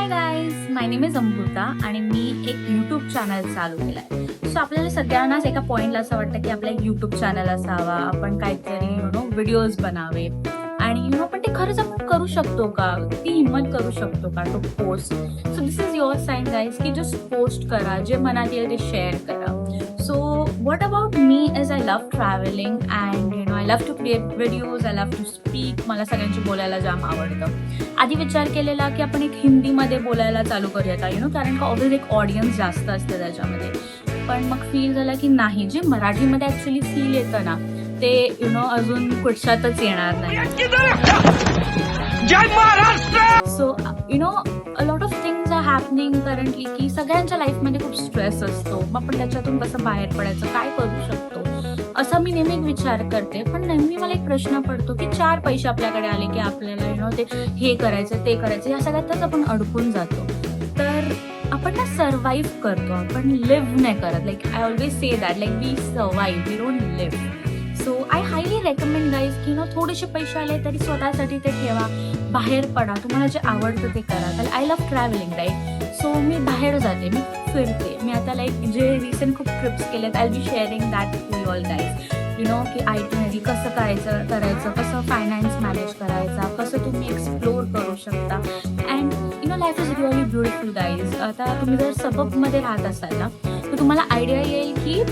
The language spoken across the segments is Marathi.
Hi guys, my name is Amruta आणि मी एक यूट्यूब चॅनल चालू केलं आहे. सो आपल्याला सगळ्यांनाच एका पॉईंटला असं वाटतं की आपला एक यूट्यूब चॅनल असावा, आपण काहीतरी व्हिडिओज बनावे आणि पण ते खरंच आपण करू शकतो का, ती हिंमत करू शकतो का to post. So this is your sign guys की जस्ट पोस्ट करा, जे मनात येईल ते शेअर करा. So what about me is I love travelling and I love to create videos, I love to speak. मला सगळ्यांशी बोलायला जाम आवडतं. आधी विचार केलेला की आपण एक हिंदीमध्ये बोलायला चालू करूयात कारण का ऑब्व्हियसली एक ऑडियन्स जास्त असते त्याच्यामध्ये. पण मग फील झालं की नाही, जे मराठीमध्ये ॲक्च्युली फील येतं ना ते अजून कुठच्यातच येणार नाही. So a lot of things are happening currently की सगळ्यांच्या लाईफमध्ये खूप स्ट्रेस असतो. मग आपण त्याच्यातून कसं बाहेर पडायचं, काय करू शकतो असा मी नेहमी विचार करते. पण नेहमी मला एक प्रश्न पडतो की 4 पैसे आपल्याकडे आले की आपल्याला ते हे करायचं ते करायचं, या सगळ्यातच आपण अडकून जातो. तर आपण ना सर्वाईव्ह करतो, आपण लिव्ह नाही करत. Like I always say that like we survive, we don't live. So I highly recommend guys की थोडेसे पैसे आले तरी स्वतःसाठी ते ठेवा, बाहेर पडा, तुम्हाला जे आवडतं ते करा. तर I love travelling right. So मी बाहेर जाते, मी फिरते. मी आता लाईक जे रिसेंट खूप ट्रिप्स केलेत, I be sharing that with all guys. की आयटीमध्ये कसं करायचं, कसं फायनान्स मॅनेज करायचा, कसं तुम्ही एक्सप्लोर करू शकता. And life is really beautiful guys. आता तुम्ही जर सबअपमध्ये राहत असाल ना तर तुम्हाला आयडिया येईल की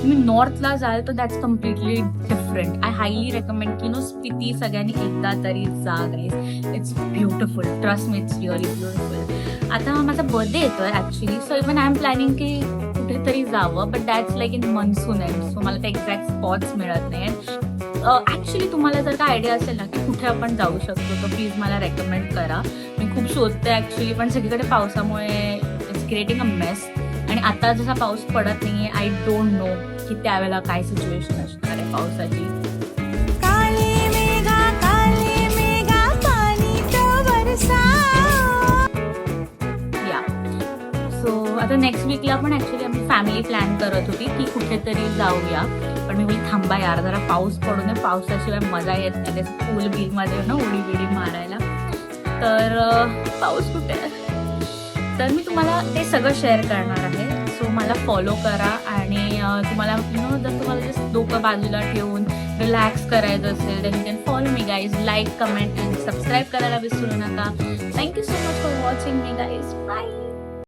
तुम्ही नॉर्थला जाल तर that's completely different. I highly recommend की स्पिती सगळ्यांनी एकदा तरी जा guys. It's beautiful, trust me, it's really beautiful. आता माझा बर्थडे येतोय actually, so even I am planning की कुठेतरी जावं, but that's like in monsoon end. So मला ते एक्झॅक्ट स्पॉट्स मिळत नाही. ॲक्च्युली तुम्हाला जर का आयडिया असेल ना की कुठे आपण जाऊ शकतो तर प्लीज मला रेकमेंड करा. मी खूप शोधते ॲक्च्युली, पण सगळीकडे पावसामुळे इट्स क्रिएटिंग अ मेस. आणि आता जसा पाऊस पडत नाहीये, आय डोंट नो की त्यावेळेला काय सिच्युएशन असणार आहे पावसाची. सो आता नेक्स्ट वीकला पण ॲक्च्युली आम्ही फॅमिली प्लॅन करत होती की कुठेतरी जाऊया, पण मी बोलली थांबा यार, जरा पाऊस पडू नये, पावसाशिवाय मजा येत नाही ते पूल बिलमध्ये उडी बिडी मारायला. तर पाऊस कुठे आहे, तर मी तुम्हाला ते सगळं शेअर करणार आहे. सो मला फॉलो करा आणि तुम्हाला जर तुम्हाला जस्ट डोकं बाजूला ठेवून रिलॅक्स करायचं असेल तर you can follow me guys. Like, comment and subscribe करायला विसरू नका. Thank you so much for watching me guys. Bye.